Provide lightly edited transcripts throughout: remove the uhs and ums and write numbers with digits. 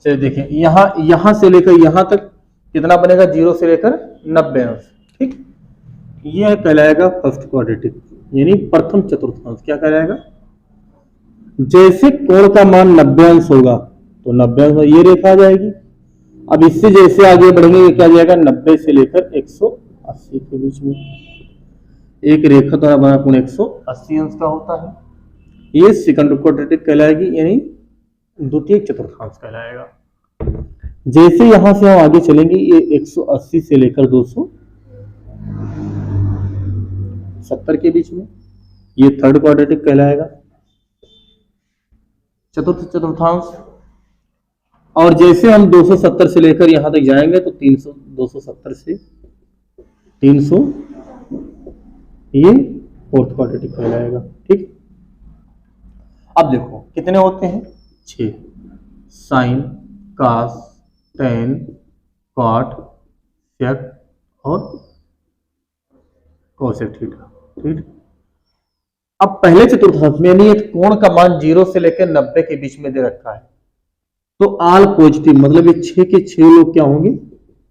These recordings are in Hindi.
चलिए देखिए, यहां से लेकर यहां तक कितना बनेगा, 0 से लेकर 90 अंश। ठीक, यह कहलाएगा फर्स्ट क्वाड्रेटिक, यानी प्रथम चतुर्थांश। क्या कहलाएगा, जैसे कोण का मान 90 अंश होगा तो 90 अंश ये रेखा आ जाएगी। अब इससे जैसे आगे बढ़ेंगे ये क्या आ जाएगा, 90 से लेकर 180 के बीच में एक रेखा द्वारा बना कोण 180 अंश का होता है। ये सेकंड क्वाड्रेटिक कहलाएगी, यानी द्वितीय चतुर्थांश कहलाएगा। जैसे यहां से हम आगे चलेंगे ये 180 से लेकर 270 के बीच में ये थर्ड क्वाड्रेटिक कहलाएगा, चतुर्थ चतुर्थांश। और जैसे हम 270 से लेकर यहां तक जाएंगे तो 270 से 300 ये फोर्थ क्वाड्रेटिक कहलाएगा। ठीक, अब देखो कितने होते हैं, 6, साइन, कास, टेन, कॉट, सेक और कोसेक थीटा। ठीक, अब पहले चतुर्थांश में यानी कोण का मान 0 से लेकर 90 के बीच में दे रखा है, तो आल पॉजिटिव मतलब ये 6 के 6 लोग क्या होंगे,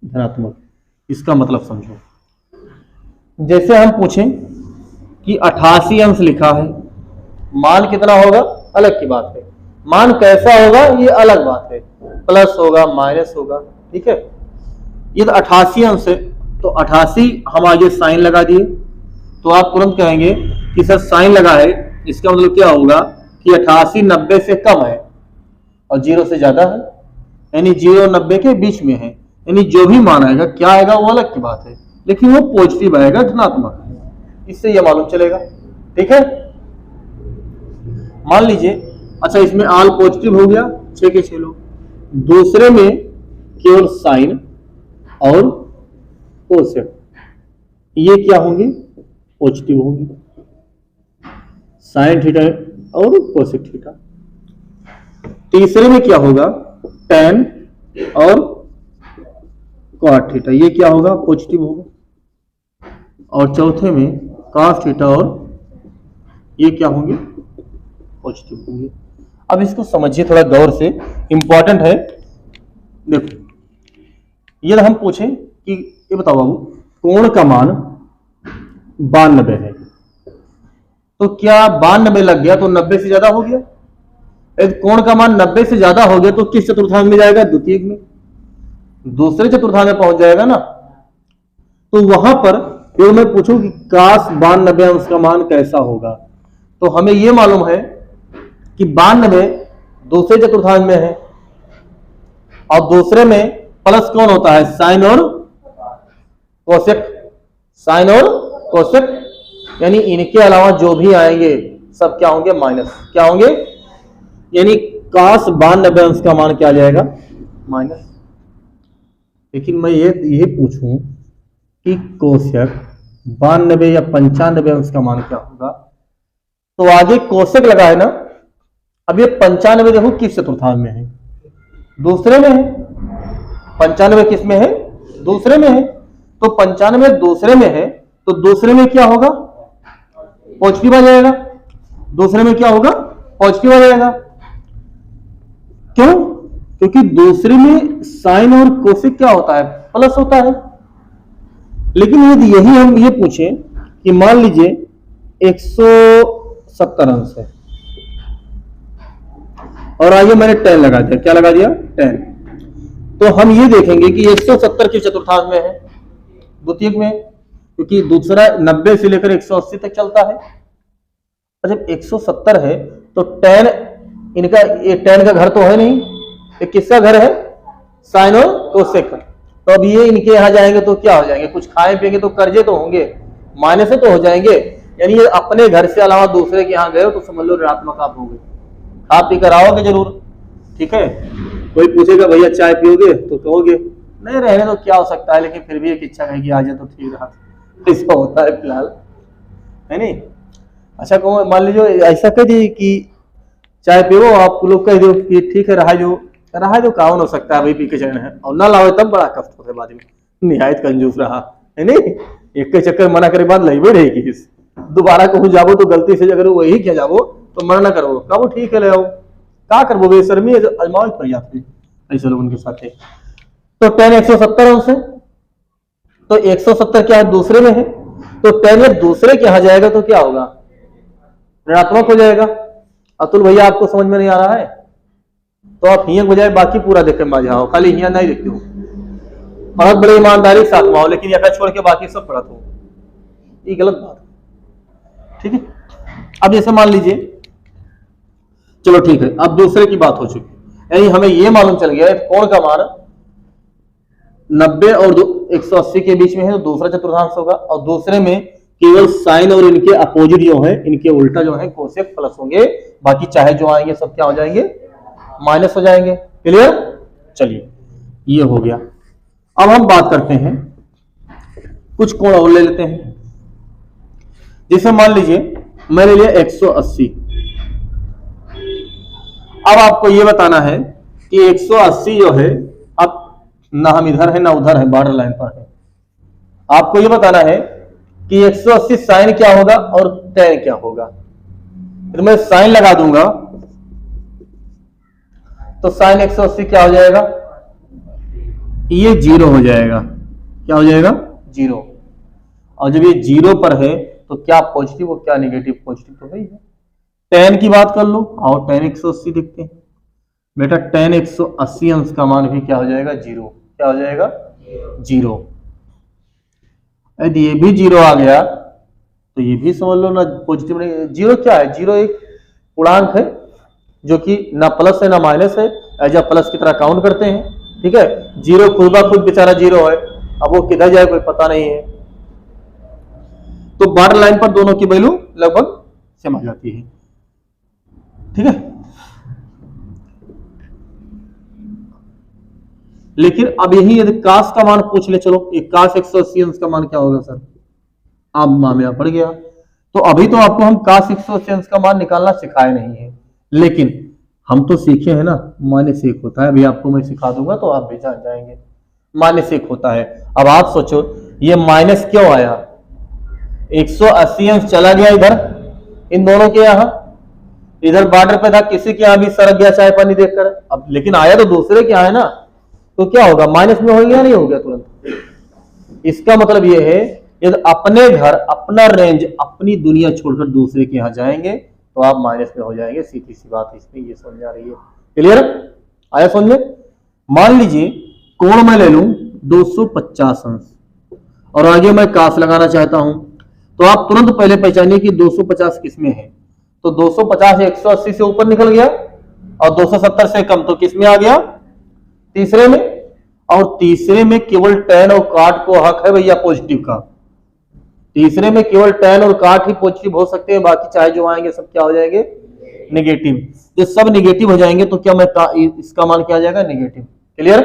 धनात्मक। इसका मतलब समझो, जैसे हम पूछें कि 88 अंश लिखा है, मान कितना होगा अलग की बात है, मान कैसा होगा ये अलग बात है, प्लस होगा माइनस होगा। ठीक है, ये तो 88 अंश है, तो 88 हम आगे साइन लगा दिए, तो आप तुरंत कहेंगे कि सर साइन लगा है, इसका मतलब क्या होगा कि 88 90 से कम है और 0 से ज्यादा है, यानी 0 और 90 के बीच में है, यानी जो भी मान आएगा क्या आएगा वो अलग की बात है, लेकिन वो पॉजिटिव आएगा, धनात्मक है। इससे यह मालूम चलेगा। ठीक है, मान लीजिए, अच्छा इसमें आल पॉजिटिव हो गया 6 के 6 लोग, दूसरे में केवल साइन और कोसेक ये क्या होंगे, पॉजिटिव होंगे, साइन थीटा और कोसेक थीटा। तीसरे में क्या होगा, टेन और कॉट थीटा ये क्या होगा, पॉजिटिव होगा। और चौथे में कॉस थीटा और ये क्या होंगे, पॉजिटिव होंगे। अब इसको समझिए थोड़ा गौर से, इंपॉर्टेंट है। देखो ये हम पूछें कि ये बताओ बाबू, कोण का मान 92 है, तो क्या 92 लग गया तो 90 से ज्यादा हो गया? यदि कोण का मान 90 से ज्यादा हो गया तो किस चतुर्थांश में जाएगा, द्वितीय में, दूसरे चतुर्थांश में पहुंच जाएगा ना। तो वहां पर यदि मैं पूछूं कि काश 92 अंश का मान कैसा होगा, तो हमें यह मालूम है कि 92 दूसरे चतुर्थांश में है, और दूसरे में प्लस कौन होता है, साइन और कोसेक, साइन और कोसेक, यानी इनके अलावा जो भी आएंगे सब क्या होंगे, माइनस। क्या होंगे, यानी काश 92 अंश का मान क्या आ जाएगा, माइनस। लेकिन मैं ये पूछूं कि कोसेक 92 या 95 अंश का मान क्या होगा, तो आगे कोसेक लगा है ना। अब ये 95 देखो किस चतुर्थांश में है, दूसरे में है। 95 किस में है, दूसरे में है, तो 95 दूसरे में है, तो दूसरे में क्या होगा, पॉजिटिव आ जाएगा। दूसरे में क्या होगा, पॉजिटिव आ जाएगा। क्यों, क्योंकि दूसरे में साइन और कोसेक क्या होता है, प्लस होता है। लेकिन यदि यही हम ये पूछें कि मान लीजिए 170 अंश है और आगे मैंने 10 लगा दिया, क्या लगा दिया, 10, तो हम ये देखेंगे कि 170 के चतुर्थांश में है, द्वितीयक में, क्योंकि दूसरा 90 से लेकर 180 तक चलता है। और जब 170 है तो 10 इनका, ये 10 का घर तो है नहीं, ये किसका घर है, साइन और कोसेक का। तो अब ये इनके यहां जाएंगे तो क्या हो जाएंगे, कुछ खाए पिएंगे तो कर्जे तो होंगे, माइनस तो हो जाएंगे। यानी ये अपने घर से अलावा दूसरे के यहाँ गए हो तो समझ लो ऋणात्मक आप हो गए। आप पी कर आओगे जरूर, ठीक है। कोई पूछेगा भैया चाय पियोगे तो कहोगे नहीं, रहने तो क्या हो सकता है, लेकिन फिर भी एक इच्छा कहेगी आ जाए तो ठीक रहा, ऐसा होता है फिलहाल, है नहीं। अच्छा कहो, मान लीजिए ऐसा कह दी कि चाय पियो, आप लोग कह दो कि ठीक है रहा जो कावन हो सकता है भाई, पी के चैन है, और ना लाओ तब बड़ा कष्ट होता है बाद में, निहायत कंजूस रहा है नहीं। एक के चक्कर मना करे बाद लही रहेगी, दोबारा कहूँ जाबो तो गलती से अगर वही क्या जाबो तो मना ना करो, कहो ठीक है ले आओ, क्या करबो बेशर्मी अजमाओ पर जाते, ऐसे लोग उनके साथ है। तो tan 170 अंश है, तो 170 क्या है दूसरे में है, तो tan जब दूसरे के यहां जाएगा तो क्या होगा, ऋणात्मक हो जाएगा। अतुल भैया आपको समझ में नहीं आ रहा है तो आप हिया बजाय बाकी पूरा देख के मजा आओ, खाली हिया नहीं देखते हो। पढ़त बड़े ईमानदारी के साथ में आओ, लेकिन यहाँ छोड़ के बाकी सब पढ़त हो, ये गलत बात है। ठीक है, अब जैसे मान लीजिए, चलो ठीक है, अब दूसरे की बात हो चुकी, यानी हमें यह मालूम चल गया कोण का मान 90 और 180 के बीच में है, तो दूसरा चतुर्थांश होगा। और दूसरे में केवल साइन और इनके अपोजिट जो है, इनके उल्टा जो है कोसेक प्लस होंगे, बाकी चाहे जो आएंगे सब क्या हो जाएंगे, माइनस हो जाएंगे। क्लियर, चलिए ये हो गया। अब हम बात करते हैं, कुछ कोण और ले लेते हैं। जैसे मान लीजिए मैं ले लिया 180। अब आपको यह बताना है कि 180 जो है, अब ना हम इधर है ना उधर है, बॉर्डर लाइन पर है। आपको यह बताना है कि 180 साइन क्या होगा और tan क्या होगा। तो मैं साइन लगा दूंगा, तो साइन 180 क्या हो जाएगा, ये 0 हो जाएगा। क्या हो जाएगा, 0। और जब ये 0 पर है तो क्या पॉजिटिव और क्या नेगेटिव, पॉजिटिव तो वही है। tan की बात कर लो, और tan 180 देखते हैं बेटा, tan 180 अंश का मान भी क्या हो जाएगा, 0। क्या हो जाएगा, 0। यदि ये भी 0 आ गया तो ये भी समझ लो ना पॉजिटिव नहीं। 0 क्या है, 0 एक पूर्णांक है जो कि ना प्लस है ना माइनस है, एज अ प्लस की तरह काउंट करते हैं। ठीक है, 0 खुद ब खुद बेचारा 0 है, अब वो किधर जाए कोई पता नहीं है। तो बॉर्डर लाइन पर दोनों की वैल्यू लगभग सेम आ जाती है। ठीक है, लेकिन अब यही यदि काश का मान पूछ ले, चलो ये काश 180 अंश का मान क्या होगा सर, अब मामला पड़ गया। तो अभी तो आपको हम काश 180 अंश का मान निकालना सिखाए नहीं है, लेकिन हम तो सीखे हैं ना, माइनस 1 होता है। अभी आपको मैं सिखा दूंगा तो आप भी जान जाएंगे, माइनस 1 होता है। अब आप सोचो ये माइनस क्यों आया, 180 अंश चला गया इधर, इन दोनों के यहां, इधर बॉर्डर पे था, किसी के यहां भी सरक गया चाय पानी देखकर। अब लेकिन आया तो दूसरे के यहां है ना, तो क्या होगा, माइनस में हो गया नहीं हो गया तुरंत। इसका मतलब यह है यदि अपने घर, अपना रेंज, अपनी दुनिया छोड़कर दूसरे के यहां जाएंगे तो आप माइनस में हो जाएंगे, सीधी सी बात। इसमें ये समझ आ रही है, क्लियर आया समझ में। मान लीजिए कोण मैं ले लूं 250 अंश और आगे मैं काश लगाना चाहता हूं, तो आप तुरंत पहले पहचानिए कि 250 किसमें है। तो 250 180 से ऊपर निकल गया और 270 से कम तो किसमें आ गया, तीसरे में। और तीसरे में केवल tan और cot को हक है भैया पॉजिटिव का। तीसरे में केवल tan और cot ही पॉजिटिव हो सकते हैं, बाकी चाहे जो आएंगे सब क्या हो जाएंगे, नेगेटिव। जब सब नेगेटिव हो जाएंगे तो क्या मैं इसका मान क्या आ जाएगा, नेगेटिव। क्लियर।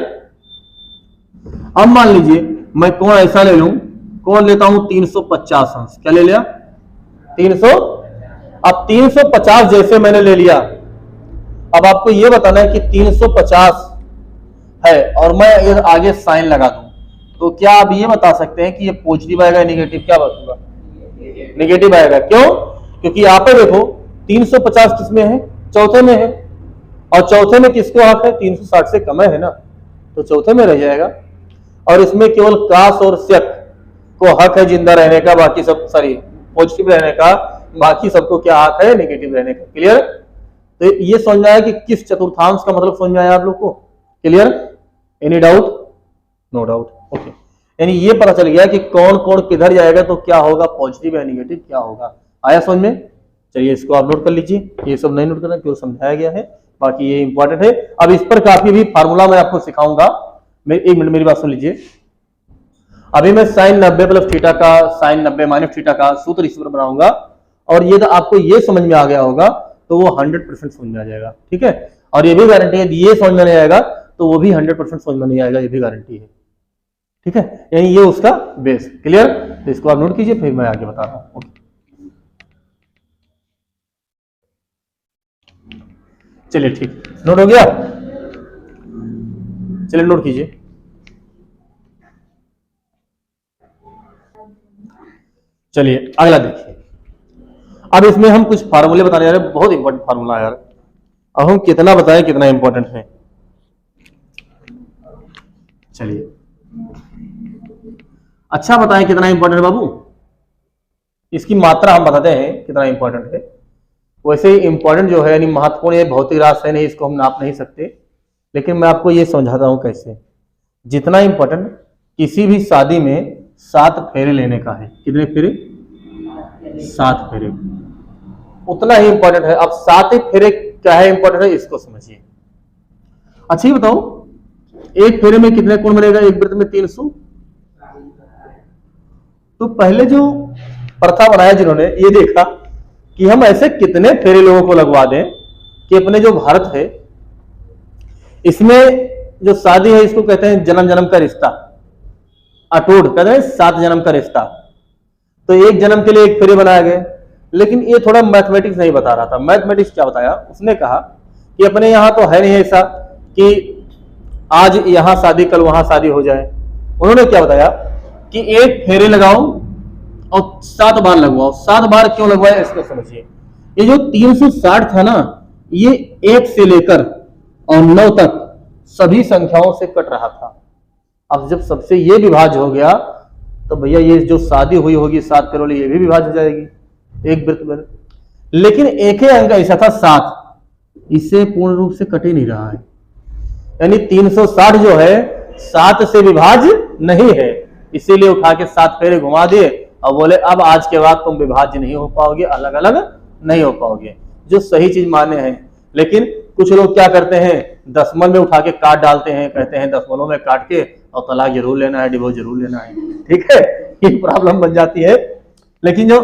अब मान लीजिए मैं कोण ऐसा ले लूं, कोण लेता हूं 350 अंश। क्या ले लिया, 300। अब 350 जैसे मैंने ले लिया, अब आपको यह बताना है कि 350 है और मैं ये आगे साइन लगा दूं, तो क्या आप ये बता सकते हैं कि ये पॉजिटिव आएगा नेगेटिव, क्या बताऊंगा, नेगेटिव आएगा। क्यों, क्योंकि यहाँ पे देखो 350 किसमें है, चौथे में है, और चौथे में किसको हक है, 360 से कम है ना, तो चौथे में रह जाएगा। और इसमें केवल काश और शक को हक है जिंदा रहने का, बाकी सब सॉरी पॉजिटिव रहने का, बाकी सबको क्या हक है, नेगेटिव रहने का। क्लियर। तो ये समझ में आया कि किस चतुर्थांश का मतलब समझ में आया आप लोग को, clear. Any doubt, no doubt, okay. यानी ये पता चल गया कि कौन कौन किधर जाएगा तो क्या होगा, पॉजिटिव या नेगेटिव क्या होगा। आया समझ में। चलिए इसको आप नोट कर लीजिए, ये सब नहीं नोट करना क्यों, समझाया गया है, बाकी ये इंपॉर्टेंट है। अब इस पर काफी भी फार्मूला मैं आपको सिखाऊंगा, एक मिनट मेरी बात सुन लीजिए। अभी मैं साइन 90 प्लस थीटा का, साइन 90 माइनस थीटा का सूत्र इस पर बनाऊंगा, और ये आपको ये समझ में आ गया होगा तो वो 100% समझ में आ जाएगा। ठीक है, और ये भी गारंटी है ये समझ में नहीं आएगा तो वो भी 100% समझ में नहीं आएगा, ये भी गारंटी है। ठीक है, यानी ये उसका बेस। क्लियर। तो इसको आप नोट कीजिए, फिर मैं आगे बता रहा हूं। चलिए ठीक, नोट हो गया, चलिए नोट कीजिए। चलिए अगला देखिए। अब इसमें हम कुछ फार्मूले बताने जा रहे हैं, बहुत इंपॉर्टेंट फार्मूला है यार। अब हम कितना बताएं कितना इंपॉर्टेंट है। चलिए, अच्छा बताएं कितना इंपॉर्टेंट है बाबू, इसकी मात्रा हम बताते हैं कितना इंपॉर्टेंट है। वैसे ही इंपॉर्टेंट जो है यानी महत्वपूर्ण, ये भौतिक राशि है नहीं, इसको हम नाप नहीं सकते, लेकिन मैं आपको ये समझाता हूं कैसे। जितना इंपॉर्टेंट किसी भी शादी में 7 फेरे लेने का है, कितने फेरे? 7 फेरे, उतना ही इंपॉर्टेंट है। अब 7 ही फेरे क्या है इंपॉर्टेंट है, इसको समझिए। अच्छा ये बताओ, एक फेरे में कितने कोण बनेगा? एक वृत्त में 300। तो पहले जो प्रथा बनाया जिन्होंने, ये देखा कि हम ऐसे कितने फेरे लोगों को लगवा दें कि अपने जो भारत है इसमें जो शादी है इसको कहते हैं जन्म जन्म का रिश्ता, अटूट कहते हैं 7 जन्म का रिश्ता। तो एक जन्म के लिए एक फेरे बनाया गया। लेकिन ये थोड़ा मैथमेटिक्स नहीं बता रहा था। मैथमेटिक्स क्या बताया उसने? कहा कि अपने यहां तो है नहीं ऐसा कि आज यहां शादी कल वहां शादी हो जाए। उन्होंने क्या बताया कि एक फेरे लगाओ और 7 बार लगवाओ। 7 बार क्यों लगवाया इसको समझिए। ये जो 360 था ना, ये 1 से लेकर और 9 तक सभी संख्याओं से कट रहा था। अब जब सबसे ये विभाज्य हो गया तो भैया ये जो शादी हुई होगी 7 फेरों वाली, ये भी विभाज्य हो जाएगी एक वृत्त में। लेकिन एक ही अंक ऐसा था 7, इससे पूर्ण रूप से कट ही नहीं रहा है। यानी 360 जो है 7 से विभाज्य नहीं है, इसीलिए उठा के 7 फेरे घुमा दिए और बोले अब आज के बाद तुम विभाज्य नहीं हो पाओगे, अलग अलग नहीं हो पाओगे, जो सही चीज माने हैं। लेकिन कुछ लोग क्या करते हैं, दशमलव में उठा के काट डालते हैं, कहते हैं दशमलव में काट के और तलाक जरूर लेना है, डिवोर्स जरूर लेना है। ठीक है, ये प्रॉब्लम बन जाती है। लेकिन जो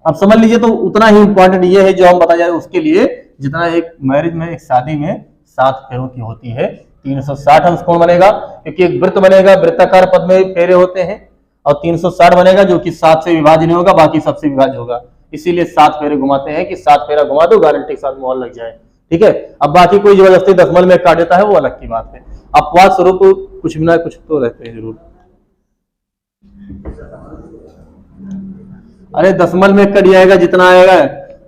अब समझ लीजिए, तो उतना ही इंपॉर्टेंट ये है जो हम बता जाए उसके लिए, जितना एक मैरिज में, एक शादी में 7 फेरों की होती है। 360 अंश कोण बनेगा क्योंकि एक वृत्त बनेगा, वृत्ताकार पद में फेरे होते हैं, और 360 बनेगा जो कि 7 से विभाज्य नहीं होगा, बाकी सबसे विभाज्य होगा। इसीलिए 7 फेरे घुमाते हैं कि 7 फेरा घुमा दो, गारंटी के साथ मोहर लग जाए। ठीक है, अब बाकी कोई जबरदस्ती दशमलव में काट देता है वो अलग की बात है। अपवाद स्वरूप कुछ भी ना कुछ तो रहते हैं जरूर। अरे दशमलव में कट जाएगा, जितना आएगा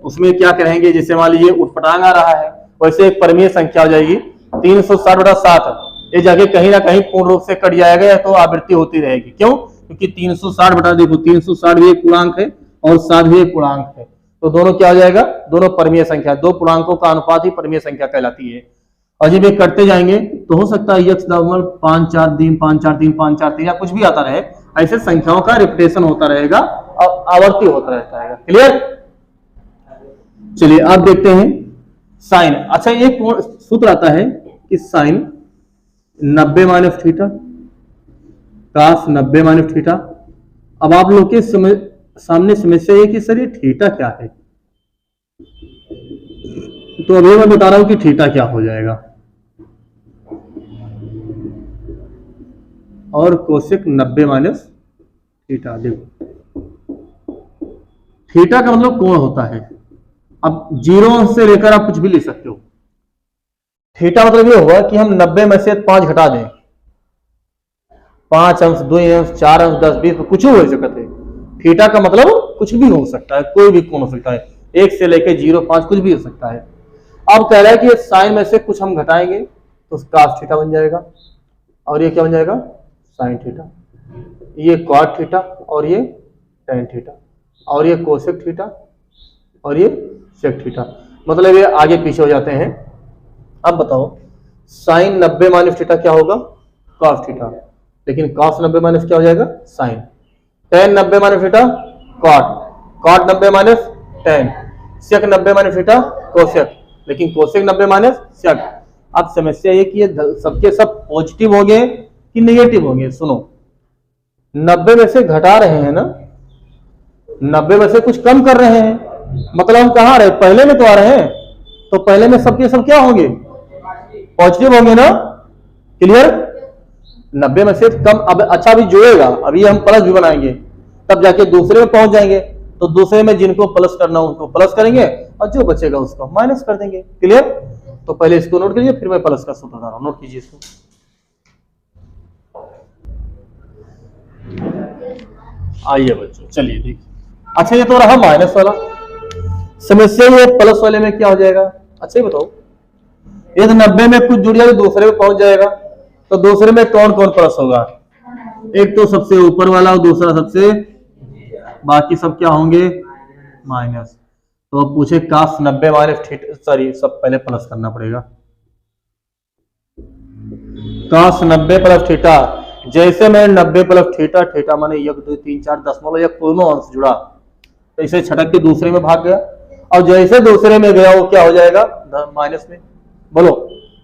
उसमें क्या करेंगे, जैसे मान लीजिए उठपटांग आ रहा है, वैसे एक परमीय संख्या हो जाएगी 360/7। ये जाके कहीं ना कहीं पूर्ण रूप से कट जाएगा या तो आवृत्ति होती रहेगी। क्यों? क्योंकि 360 बटा, देखो 360 भी एक पूर्णांक है और 7 भी एक पूर्णांक है, तो दोनों क्या हो जाएगा, दोनों परमीय संख्या, 2 पूर्णांकों का अनुपात ही परमीय संख्या कहलाती है। और जब ये करते जाएंगे तो हो सकता है यक्ष 5 4 3 5 4 3 5 4 3 या कुछ भी आता रहे, ऐसे संख्याओं का रिपीटेशन होता रहेगा और आवर्ती होता रहता है। क्लियर? चलिए अब देखते हैं साइन। अच्छा, एक सूत्र आता है कि साइन 90 माइनस थीटा, कास 90 माइनस थीटा। अब आप लोग के सामने समस्या है कि सर ये थीटा क्या है, तो अभी मैं बता रहा हूं कि थीटा क्या हो जाएगा। और कोसेक 90 माइनस थीटा, देखो थीटा का मतलब कोण होता है। अब 0 से लेकर आप कुछ भी ले सकते हो। थीटा मतलब ये होगा कि हम 90 में से 5 घटा दें, 5 अंश 2 अंश 4 अंश 10 20 कुछ भी हो सकता है। थीटा का मतलब कुछ भी हो सकता है, कोई भी कोण हो सकता है, 1 से लेकर 0 5 कुछ भी हो सकता है। अब कह रहा है कि साइन में से कुछ हम घटाएंगे तो कास थीटा बन जाएगा, और ये क्या बन जाएगा, साइन थीटा। ये कॉट थीटा, और ये टेन थीटा, और ये कोसेक थीटा, और ये सेक थीटा। मतलब ये आगे पीछे हो जाते हैं। अब बताओ साइन 90 माइनस थीटा क्या होगा, कॉस थीटा। लेकिन कॉस 90 माइनस क्या हो जाएगा, sin. Tan 90 minus theta cot, cot 90 minus tan, sec 90 minus theta cosec, लेकिन कोसेक 90 माइनस सेक। अब समस्या ये कि सबके सब पॉजिटिव हो गए कि नेगेटिव हो गए। सुनो, 90 में से घटा रहे हैं ना, 90 में से कुछ कम कर रहे हैं, मतलब हम कहां रहे, पहले में तो आ रहे हैं, तो पहले में सबके सब क्या होंगे, पॉजिटिव होंगे ना। क्लियर? 90 में से कम। अब अच्छा भी जुड़ेगा, अभी हम प्लस भी बनाएंगे, तब जाके दूसरे में पहुंच जाएंगे, तो दूसरे में जिनको प्लस करना उनको प्लस करेंगे और जो बचेगा उसको माइनस कर देंगे। क्लियर? तो पहले इसको नोट करिए, फिर मैं प्लस का सूत्र बता रहा हूं, नोट कीजिए इसको। आइए बच्चों, चलिए देखिए। अच्छा, ये तो रहा माइनस वाला। समस्या ये प्लस वाले में क्या हो जाएगा। अच्छा ये बताओ, ये तो 90 में कुछ जुड़ जाएगा, दूसरे में पहुंच जाएगा, तो दूसरे में कौन कौन प्लस होगा? एक तो सबसे ऊपर वाला और दूसरा सबसे, बाकी सब क्या होंगे? माइनस। तो अब पूछे काश 90 माइनस थीटा, सॉरी सब पहले प्लस करना पड़ेगा। काश 90 प्लस थीटा, जैसे मैं 90 प्लस थीटा, थीटा माने 1 2 3 4 दशमलव या कोई अंश जुड़ा, तो इसे छटक के दूसरे में भाग गया, और जैसे दूसरे में गया वो क्या हो जाएगा? माइनस में। बोलो,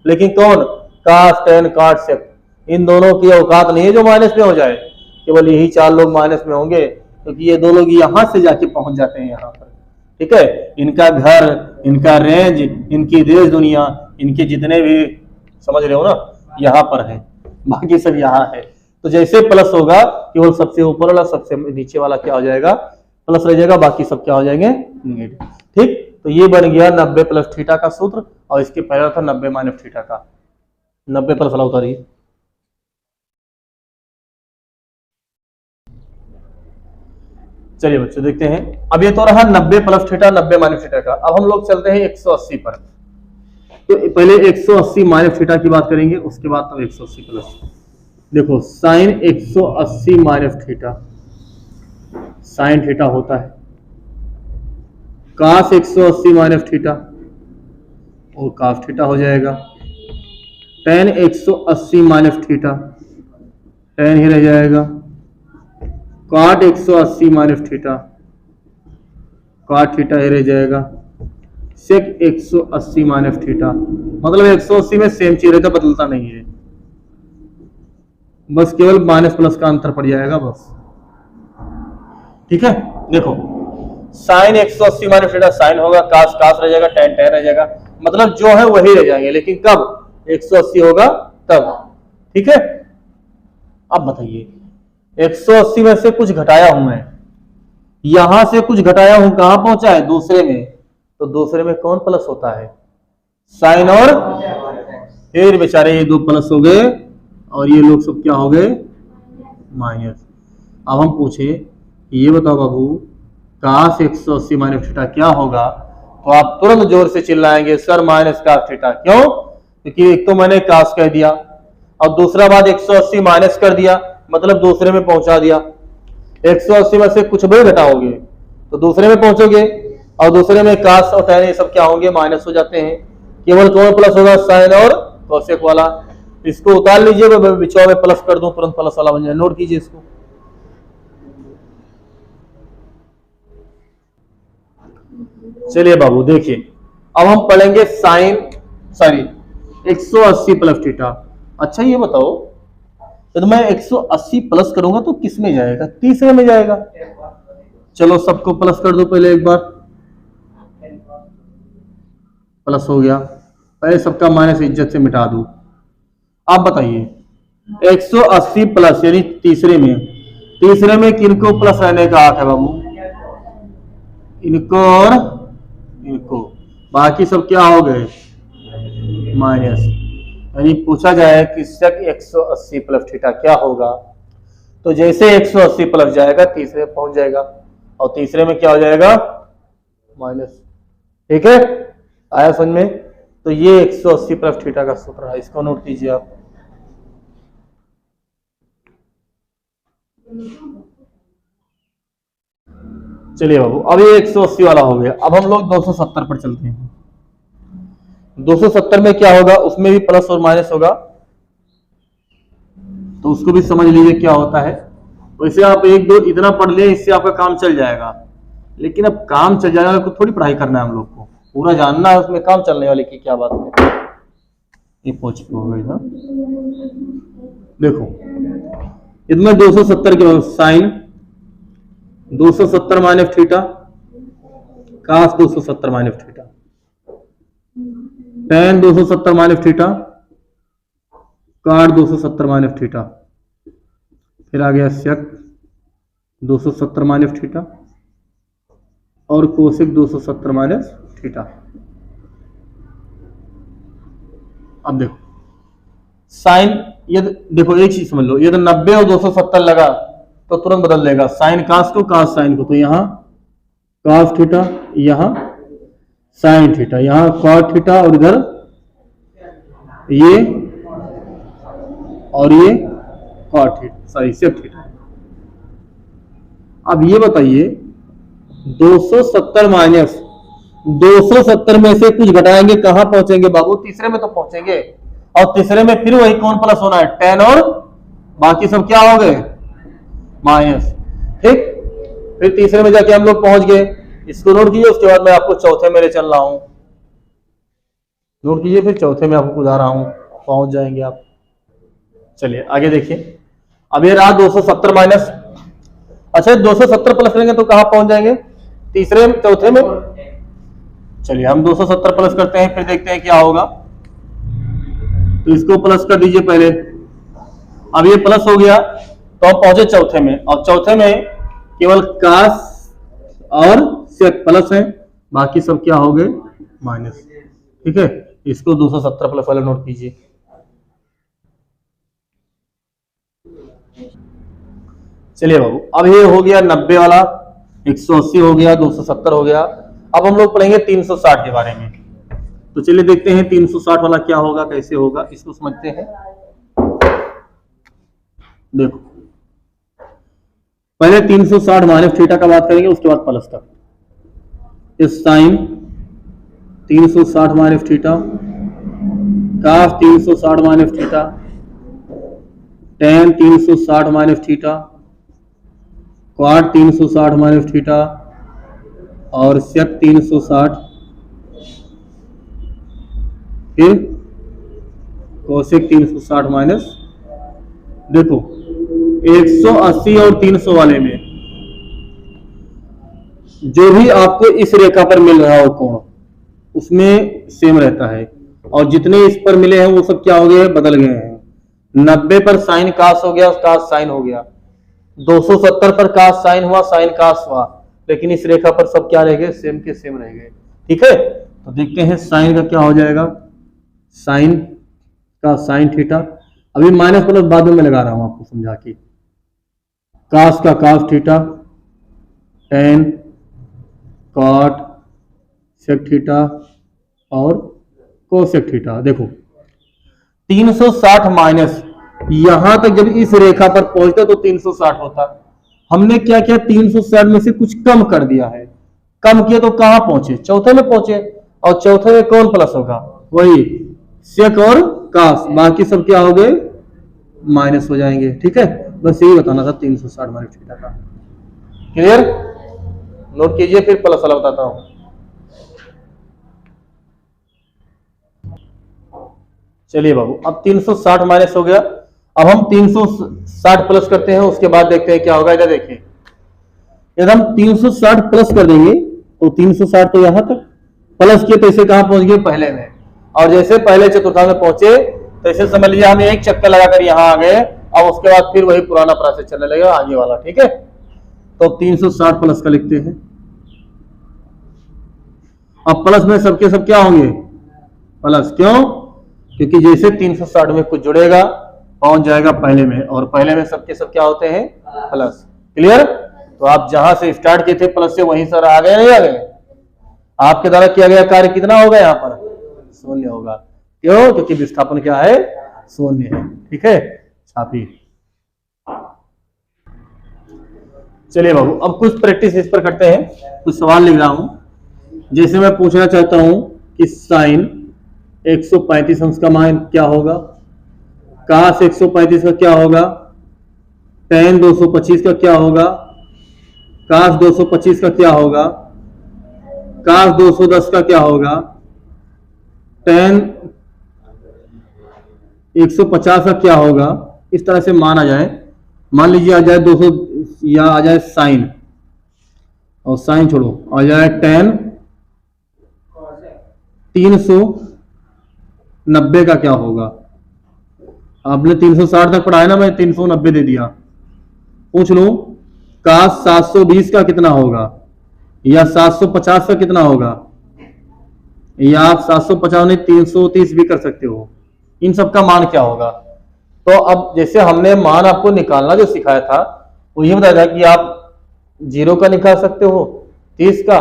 लेकिन कौन? काश टेन काट सेक, इन दोनों की औकात नहीं है जो माइनस में हो जाए। केवल यही 4 लोग माइनस में होंगे, क्योंकि ये 2 लोग यहां से जाके पहुंच जाते हैं यहाँ पर। ठीक है, इनका घर, इनका रेंज, इनकी देश दुनिया, इनके जितने भी, समझ रहे हो ना, यहाँ पर है, बाकी सब यहाँ है। तो जैसे प्लस होगा, केवल सबसे ऊपर वाला सबसे नीचे वाला क्या हो जाएगा? प्लस रह जाएगा, बाकी सब क्या हो जाएंगे? नेगेटिव। ठीक, तो ये बन गया 90 प्लस थीटा का सूत्र, और इसके पहला था 90 माइनस थीटा का। 90 प्लस वाला उतारिए। चलिए बच्चों देखते हैं, अब ये तो रहा 90 प्लस थीटा 90 माइनस थीटा का। अब हम लोग चलते हैं 180 पर। तो पहले 180 माइनस थीटा की बात करेंगे, उसके बाद तब 180 प्लस। देखो sine 180 minus theta, sine theta होता है कास 180 माइनस थीटा, और कास थीटा हो जाएगा। टेन 180 माइनस थीटा, टेन ही रह जाएगा। काट 180 माइनस थीटा, काट थीटा ही रह जाएगा। सेक 180 माइनस थीटा, मतलब 180 में सेम चीज रहता, बदलता नहीं है, बस केवल माइनस प्लस का अंतर पड़ जाएगा बस। ठीक है, देखो साइन 180 माइनस थीटा साइन होगा, कास कास रह जाएगा, टेन टेन रह जाएगा, मतलब जो है वही रह जाएंगे, लेकिन कब? 180 होगा तब। ठीक है, अब बताइए 180 में से कुछ घटाया हूं मैं, यहां से कुछ घटाया हूं, कहां पहुंचा है? दूसरे में। तो दूसरे में कौन प्लस होता है? साइन, और फिर बेचारे ये 2 प्लस हो गए, और ये लोग सब क्या हो गए? माइनस। अब हम पूछे, ये बताओ बाबू, काश 180 माइनस थीटा क्या होगा? तो आप तुरंत जोर से चिल्लाएंगे, सर माइनस कास थीटा। क्यों? क्योंकि एक तो मैंने कास कह दिया, और दूसरा बात 180 माइनस कर दिया, मतलब दूसरे में पहुंचा दिया। 180 में से कुछ भी घटाओगे तो दूसरे में पहुंचोगे, और दूसरे में कास और टेन ये सब क्या होंगे? माइनस हो जाते हैं। केवल कौन प्लस होगा? साइन और कोसेक वाला। इसको उतार लीजिए, मैं बिचवा में प्लस कर दूं, तुरंत प्लस वाला बन जाए। नोट कीजिए इसको। चलिए बाबू देखिए, अब हम पढ़ेंगे साइन, सॉरी 180 प्लस थीटा। अच्छा ये बताओ, तो मैं 180 प्लस करूंगा तो किस में जाएगा? तीसरे में जाएगा। चलो सबको प्लस कर दो पहले एक बार, प्लस हो गया। पहले सबका माइनस इज्जत से मिटा दो। आप बताइए 180 प्लस यानी तीसरे में किनको प्लस रहने का हक है बाबू? इनको और इनको, बाकी सब क्या हो गए? माइनस। यानी पूछा जाए कि सेक 180 प्लस थीटा क्या होगा, तो जैसे 180 प्लस जाएगा तीसरे पहुंच जाएगा, और तीसरे में क्या हो जाएगा? माइनस। ठीक है, आया समझ में? तो ये 180 प्लस थीटा का सूत्र है, इसको नोट कीजिए आप। चलिए बाबू, अब ये 180 वाला हो गया। अब हम लोग 270 पर चलते हैं। 270 में क्या होगा? उसमें भी प्लस और माइनस होगा, तो उसको भी समझ लीजिए क्या होता है। वैसे आप एक दो इतना पढ़ ले, इससे आपका काम चल जाएगा, लेकिन अब काम चल जाएगा तो थोड़ी पढ़ाई करना है हम लोग को, पूरा जानना है, उसमें काम चलने वाले की क्या बात है। ये पॉजिटिव हो गई ना, देखो इसमें 270 के साइन 270 माइनस थीटा, कास 270 minus theta, ten 270 minus theta, काट 270 माइनस थीटा, फिर आ गया सेक 270 माइनस थीटा, और कोसेक 270 माइनस थीटा। अब देखो साइन, ये देखो एक चीज समझ लो, ये तो 90 और 270 लगा तो तुरंत बदल देगा, साइन कास को, कास साइन को, तो यहां कास थीटा, यहां साइन थीटा, यहां कॉट थीटा, और इधर ये और ये cot theta, sorry sec theta. अब ये बताइए 270 माइनस 270 में से कुछ घटाएंगे कहां पहुंचेंगे बाबू? तीसरे में तो पहुंचेंगे, और तीसरे में फिर वही कौन प्लस होना है? 10 और बाकी सब क्या हो गए? माइनस। ठीक, फिर तीसरे में जाके हम लोग पहुंच गए, इसको नोट कीजिए। उसके बाद मैं आपको चौथे में ले चल रहा हूं, नोट कीजिए, फिर चौथे में आपको बता रहा हूं, पहुंच जाएंगे आप। चलिए आगे देखिए। अब ये रहा 270 माइनस, अच्छा 270 प्लस करेंगे तो कहां पहुंच जाएंगे? तीसरे में, चौथे में। चलिए हम 270 प्लस करते हैं, फिर देखते हैं क्या होगा। तो इसको प्लस कर दीजिए पहले। अब ये प्लस हो गया तो हम पहुंचे चौथे में, और चौथे में केवल कास और सेक प्लस है, बाकी सब क्या हो गए? माइनस। ठीक है, इसको 270 प्लस वाले नोट कीजिए। चलिए बाबू, अब ये हो गया 90 वाला, 180 हो गया, 270 हो गया। अब हम लोग पढ़ेंगे 360 के बारे में। तो चलिए देखते हैं 360 वाला क्या होगा, कैसे होगा, इसको समझते हैं। देखो पहले 360 माइनस थीटा का बात करेंगे, उसके बाद प्लस तक। इस साइन 360 माइनस थीटा, कास 360 minus theta, tan 360 minus theta, quad 360 minus theta, और सेक 360, फिर कोसेक 360 माइनस। देखो 180 और 300 वाले में जो भी आपको इस रेखा पर मिल रहा हो कोण, उसमें सेम रहता है, और जितने इस पर मिले हैं वो सब क्या हो गए? बदल गए हैं। 90 पर साइन कास हो गया, कास साइन हो गया। 270 पर कास साइन हुआ, साइन कास हुआ, लेकिन इस रेखा पर सब क्या रह गए? सेम के सेम रह गए। ठीक है, तो देखते हैं साइन का क्या हो जाएगा। साइन का साइन थीटा, अभी माइनस प्लस बाद में मैं लगा रहा हूं आपको समझा के। कास का cos theta, tan cot sec theta और कोसेक थीटा। देखो 360 माइनस, यहां तक जब इस रेखा पर पहुंचता तो 360 होता। हमने क्या किया? 360 में से कुछ कम कर दिया है। कम किया तो कहां पहुंचे? चौथे में पहुंचे, और चौथे में कौन प्लस होगा? वही सेक और कास, बाकी सब क्या हो गए? माइनस हो जाएंगे। ठीक है, बस यही बताना था 360 माइनस थीटा का। क्लियर? नोट कीजिए, फिर प्लस वाला बताता हूं। चलिए बाबू, अब 360 माइनस हो गया, अब हम 360 प्लस करते हैं, उसके बाद देखते हैं क्या होगा। इधर देखिए, यदि हम 360 प्लस कर देंगे तो 360 तो यहां तक प्लस किए, तो इसे कहां पहुंच गए? पहले में। और जैसे पहले चतुर्थांश में पहुंचे तो इसे समझ लीजिए हम एक चक्कर लगाकर यहां आ गए, और उसके बाद फिर वही पुराना प्रोसेस चलने लगेगा आगे वाला। ठीक है, तो 360 प्लस का लिखते हैं। अब प्लस में सबके सब क्या होंगे? प्लस। क्यों? क्योंकि जैसे 360 में कुछ जुड़ेगा पहुंच जाएगा पहले में, और पहले में सबके सब क्या होते हैं? प्लस। क्लियर? तो आप जहां से स्टार्ट किए थे प्लस से, वहीं सर आ गए, नहीं आ गए? आपके द्वारा किया गया कार्य कितना होगा? यहाँ पर शून्य होगा। क्यों? क्योंकि विस्थापन क्या है? शून्य है। ठीक है, छापी। चलिए बाबू, अब कुछ प्रैक्टिस इस पर करते हैं, कुछ सवाल लिख रहा हूं। जैसे मैं पूछना चाहता हूं कि साइन 135 अंश का मान क्या होगा, कास 135 का क्या होगा, tan 225 का क्या होगा, कास 225 का क्या होगा, कास 210 का क्या होगा, tan 150 का क्या होगा। इस तरह से मान आ जाए, मान लीजिए आ जाए 200, या आ जाए साइन, और साइन छोड़ो, आ जाए tan 390 का क्या होगा। आपने 360 तक पढ़ा है ना, मैं 390 दे दिया। पूछ लूं कास 720 का कितना होगा, या 750 का कितना होगा, या आप 750 नहीं 330 भी कर सकते हो। इन सब का मान क्या होगा? तो अब जैसे हमने मान आपको निकालना जो सिखाया था, वो ये बताया था कि आप 0 का निकाल सकते हो, 30 का,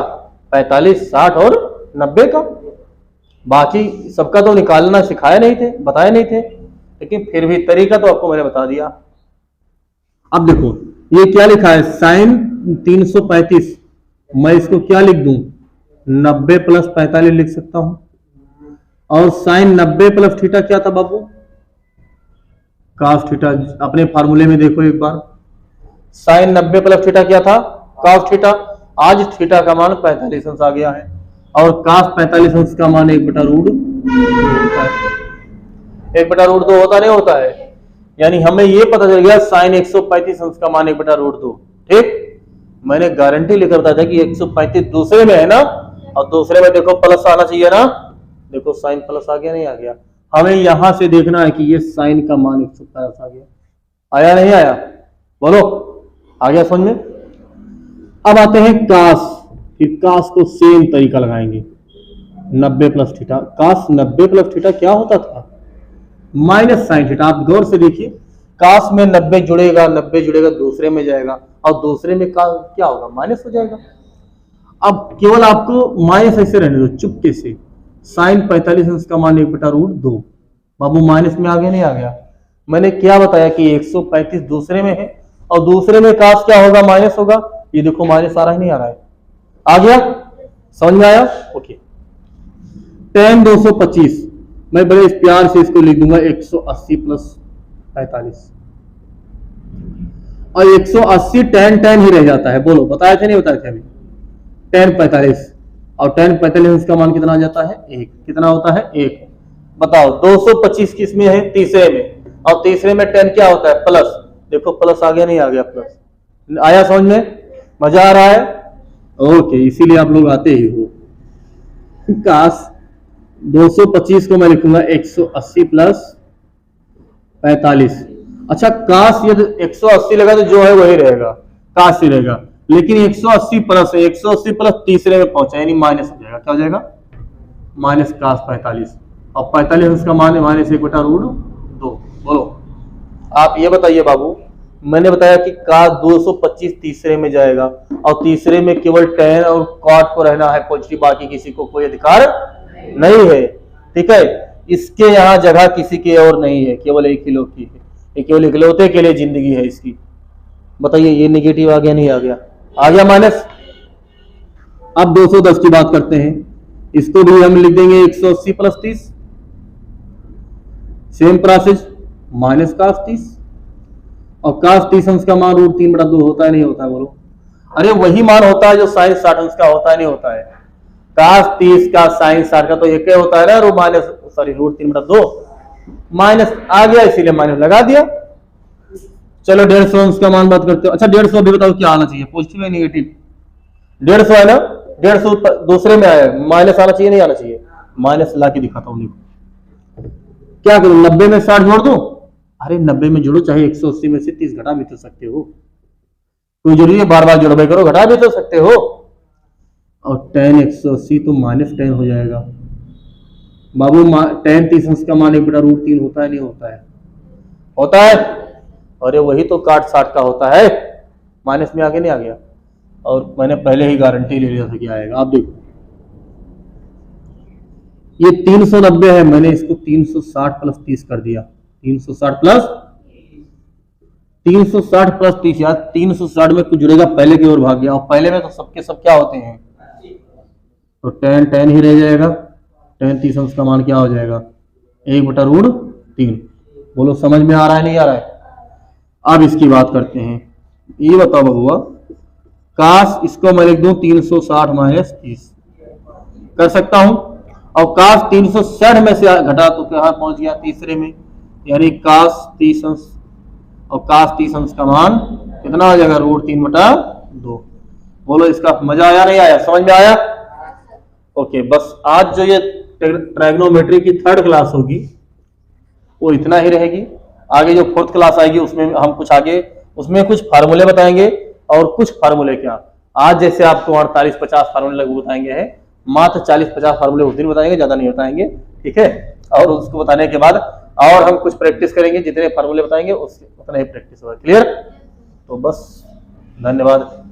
45, 60 और 90 का। बाकी सबका तो निकालना सिखाए नहीं थे, बताए नहीं थे। लेकिन फिर भी तरीका तो आपको मैंने बता दिया। अब देखो ये क्या लिखा है, साइन 335, मैं इसको क्या लिख दूं, 90 प्लस 45 लिख सकता हूं। और साइन 90 प्लस थीटा क्या था बाबू, कास थीटा। अपने फार्मूले में देखो एक बार, साइन 90 प्लस थीटा क्या था, कास थीटा। आज थीटा का मान 45 अंश आ गया है और कास 45 अंश का मान 1/√2 होता है। 1/√2 होता नहीं होता है, यानी हमें ये पता चल गया साइन 135 अंश का मान 1/√2। ठीक, मैंने गारंटी लेकर बताया था कि 135 दूसरे में है ना, और दूसरे में देखो प्लस आना चाहिए ना, देखो साइन प्लस आ गया, नहीं आ गया। हमें यहां से देखना है कि ये साइन का मान 150 आ गया, आया नहीं आया, बोलो आ गया समझ में। अब आते हैं कास, फिर कास को सेम तरीका लगाएंगे, 90 प्लस थीटा। कास 90 प्लस थीटा क्या होता था, माइनस साइन थीटा। आप गौर से देखिए, कास में 90 जुड़ेगा, 90 जुड़ेगा दूसरे में जाएगा, और दूसरे में का क्या होगा, माइनस हो जाएगा। अब केवल आपको माइनस ऐसे रहने दो चुपके से, साइन 45 अंश का मान 1/√2। बाबू माइनस में आ गया नहीं आ गया, मैंने क्या बताया कि 135 दूसरे में है और दूसरे में कास क्या होगा, माइनस होगा। ये देखो माइनस आ रहा है नहीं आ रहा है, आ गया, समझ में आया। ओके, tan 225 मैं बड़े प्यार से इसको लिख दूंगा 180 प्लस 45, और 180 tan ही रह जाता है। बोलो बताए थे नहीं बताए थे अभी, tan 45, और tan 45 का मान कितना आ जाता है, 1। कितना होता है, 1। बताओ 225 किस में है, तीसरे में, और तीसरे में tan क्या होता है, प्लस। देखो प्लस आ गया नहीं आ गया, प्लस आया, समझ में, मजा आ रहा है। ओके, इसीलिए आप लोग आते ही हो। कास 225 को मैं लिखूंगा 180 प्लस 45। अच्छा, कास यदि 180 लगा तो जो है वही रहेगा, कास ही रहेगा, लेकिन 180 प्लस है, 180 प्लस तीसरे में पहुंचा यानी माइनस हो जाएगा, क्या हो जाएगा, माइनस कास 45, और 45 का मान है माइनस 1/√2। बोलो आप ये बताइए बाबू, मैंने बताया कि कास 225 तीसरे में जाएगा, और तीसरे में केवल tan और cot को रहना है पॉजिटिव, बाकी किसी को कोई अधिकार नहीं है। ठीक है, इसके यहाँ जगह किसी के और नहीं है, केवल एक ही लोग की है, ये केवल इकलौते के लिए जिंदगी है इसकी। बताइए ये निगेटिव आ गया नहीं आ गया, आ गया माइनस। अब 210 की बात करते हैं, इसको भी हम लिख देंगे 180 plus 30, same process, minus cos 30, और कास 30 अंश का मान √3/2 होता है नहीं होता है, बोलो। अरे वही मान होता है जो साइन 60 अंश का होता है नहीं होता है, कास 30 का साइन 60 का तो एक ही होता है ना, √3/2, माइनस आ गया इसीलिए माइनस लगा दिया। चलो 150 अंश का मान बात करते हो। अच्छा 150 भी बताओ क्या आना चाहिए, पॉजिटिव या नेगेटिव, 150 है ना, 150 दूसरे में आया, माइनस आना चाहिए नहीं आना चाहिए, माइनस ला के दिखाता हूं, देखो क्या करूं, 90 में 60 जोड़ दूं, अरे 90 में जोड़ो, चाहे 180 में से 30 घटा भी तो सकते हो, कोई जरूरी है बार बार जोड़ो करो, घटा भी तो सकते हो। और tan 180 तो माइनस tan हो जाएगा बाबू, tan 30 अंश का मान 1/√3 होता है नहीं होता है, होता है। अरे वही तो काट 60 का होता है, माइनस में आगे नहीं आ गया, और मैंने पहले ही गारंटी ले लिया था कि आएगा। आप देखो ये 390 है, मैंने इसको 360 प्लस 30 कर दिया, 360 प्लस 30 यार, 360 में कुछ जुड़ेगा पहले की ओर भाग गया, और पहले में तो सबके सब क्या होते हैं, तो tan ही रह जाएगा, tan 30 अंश का मान क्या हो जाएगा, 1/√3। बोलो समझ में आ रहा है नहीं आ रहा है। अब इसकी बात करते हैं, ये बताओ बबुआ, काश इसको मैं लिख दूं 360 माइनस 30 कर सकता हूं, और काश 360 में से घटा तो कहां पहुंच गया, तीसरे में, यानी काश 30 अंश, और काश 30 अंश का मान कितना हो जाएगा, √3/2। बोलो इसका मजा आया नहीं आया, समझ में आया। ओके, बस आज जो ये ट्रायगोनोमेट्री की 3rd क्लास होगी वो इतना ही रहेगी। आगे जो 4th क्लास आएगी उसमें हम कुछ आगे उसमें कुछ फार्मूले बताएंगे, और कुछ फार्मूले क्या, आज जैसे आपको 48-50 फार्मूले लगभग बताएंगे हैं, मात्र 40-50 फार्मूले उस दिन बताएंगे, ज्यादा नहीं बताएंगे, ठीक है। और उसको बताने के बाद और हम कुछ प्रैक्टिस करेंगे, जितने फार्मूले बताएंगे उतना ही प्रैक्टिस होगा, क्लियर। तो बस धन्यवाद।